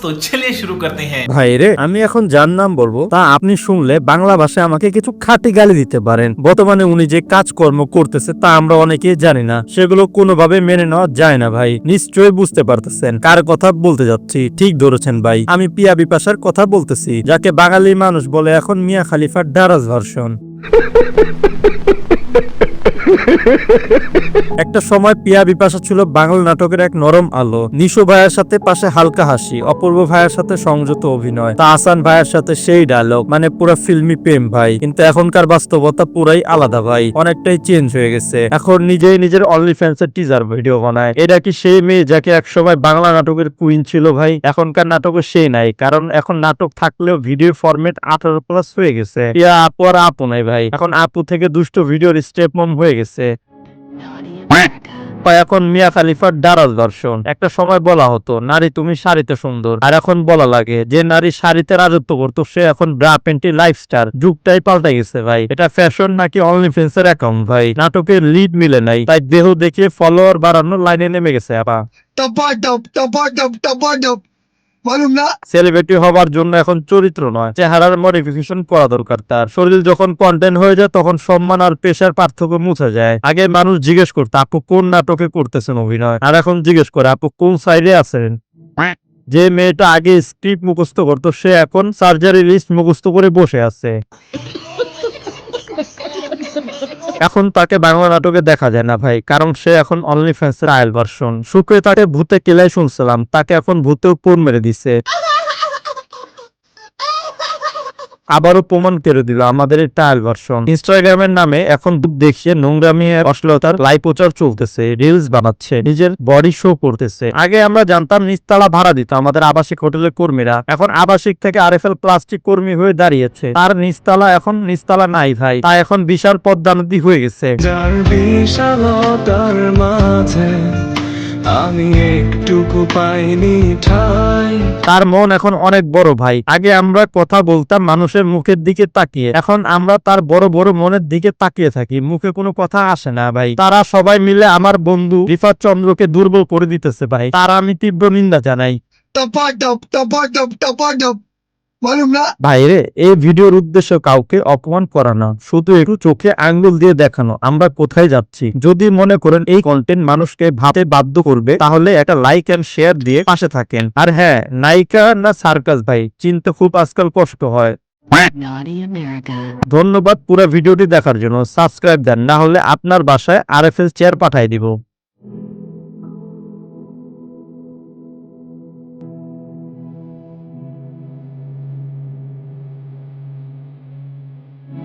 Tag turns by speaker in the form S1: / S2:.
S1: तो चलिए शुरू करते हैं।
S2: ভাই রে, আমি এখন যার নাম বলবো তা আপনি শুনলে বাংলা ভাষায় আমাকে কিছু খাঁটি গালি দিতে পারেন। বর্তমানে উনি যে কাজকর্ম করতেছে তা আমরা অনেকেই জানি না, সেগুলো কোনোভাবে মেনে নেওয়া যায় না। ভাই নিশ্চয়ই বুঝতে পারতেছেন কার কথা বলতে যাচ্ছি। ঠিক ধরেছেন ভাই, আমি পিয়া বিপাশার কথা বলতেছি, যাকে বাঙালি মানুষ বলে এখন মিয়া খালিফার ডারাজ ভার্সন। একটা সময় পিয়া বিপাশা ছিল বাংলা নাটকের এক নরম আলো। নিশো ভাইয়ের সাথে পাশে হালকা হাসি, অপূর্ব ভাইয়ের সাথে সংযত অভিনয়, তাহসান ভাইয়ের সাথে সেই ডায়লগ, মানে পুরো ফিল্মি প্রেম ভাই। কিন্তু এখনকার বাস্তবতা পুরাই আলাদা ভাই, অনেকটাই চেঞ্জ হয়ে গেছে। এখন নিজেই নিজের অনলি ফ্যান্সের টিজার ভিডিও বানায়। এটা কি সেই মেয়ে যাকে একসময় বাংলা নাটকের কুইন ছিল ভাই? এখনকার নাটকে সেই নাই, কারণ এখন নাটক থাকলেও ভিডিও ফরম্যাট 18+ হয়ে গেছে। পিয়া আপু আর আপু নাই ভাই, এখন আপু থেকে দুষ্ট ভিডিওর স্টেপ মম হয়ে গেছে। এখন মিয়া খালিফার ডারাজ দর্শন। একটা সময় বলা হতো নারী তুমি শাড়িতে সুন্দর, আর এখন বলা লাগে যে নারী শাড়িতে রাজত্ব করতো সে এখন ব্রা প্যান্টি লাইফস্টাইল। যুগটাই পাল্টে গেছে ভাই। এটা ফ্যাশন নাকি অনলিফ্যান্সের অ্যাকাউন্ট ভাই? নাটকের লিড মিলে নাই, তাই দেহ দেখে ফলোয়ার বাড়ানোর লাইনে নেমে গেছে আপা। সেলিব্রিটি হবার জন্য এখন চরিত্র নয়, চেহারার মডিফিকেশন করা দরকার। তার শরীর যখন কন্টেন্ট হয়ে যায় তখন সম্মান আর পেশার পার্থক্য মুছে যায়। আগে মানুষ জিজ্ঞেস করতো আপু কোন নাটকে করতেছেন অভিনয়, আর এখন জিজ্ঞেস করে আপু কোন সাইডে আছেন। যে মেয়েটা আগে স্ক্রিপ্ট মুখস্থ করতো সে এখন সার্জারি লিস্ট মুখস্থ করে বসে আছে। এখন তাকে বাংলা নাটকে দেখা যায় না ভাই, কারণ সে এখন অনলি ফ্যান্সের আইল ভার্সন। সুখে তাকে ভূতে কিলাই শুনছিলাম, তাকে এখন ভূতেও পোন মেরে দিছে। আবারও প্রমাণ করে দিল আমাদের এই ট্রায়াল ভার্সন। ইনস্টাগ্রামের নামে এখন দেখিয়ে নোংরামি অশ্লীলতার লাইভ প্রচার চলতেছে, রিলস বানাচ্ছে, নিজের বডি শো করতেছে। আগে আমরা জানতাম নিচতলা ভাড়া দিত আমাদের আবাসিক হোটেলের কর্মীরা, এখন আবাসিক থেকে আরএফএল প্লাস্টিক কর্মী হয়ে দাঁড়িয়েছে। তার নিচতলা এখন নিচতলা নাই ভাই, তা এখন বিশাল পদ্মা নদী হয়ে গেছে। আমি একটুকু পাইনি ঠাই। তার মন এখন অনেক বড় ভাই। আগে আমরা কথা বলতাম মানুষের মুখের দিকে তাকিয়ে, এখন আমরা তার বড় বড় মনের দিকে তাকিয়ে থাকি, মুখে কোনো কথা আসে না ভাই। তারা সবাই মিলে আমার বন্ধু রিফাত চন্দ্রকে দুর্বল করে দিতেছে ভাই, তার আমি তীব্র নিন্দা জানাই। ভাইরে, এই ভিডিওর উদ্দেশ্য কাউকে অপমান করা না, শুধু একটু চোখে আঙ্গুল দিয়ে দেখানো আমরা কোথায় যাচ্ছি। যদি মনে করেন এই কন্টেন্ট মানুষকে ভাবতে বাধ্য করবে তাহলে একটা লাইক এন্ড শেয়ার দিয়ে পাশে থাকেন। আর হ্যাঁ, নায়িকা না সার্কাস ভাই চিনতে খুব আজকাল কষ্ট হয়। ধন্যবাদ পুরো ভিডিওটি দেখার জন্য। সাবস্ক্রাইব দেন, না হলে আপনার বাসায় আরএফএল চেয়ার পাঠিয়ে দিব।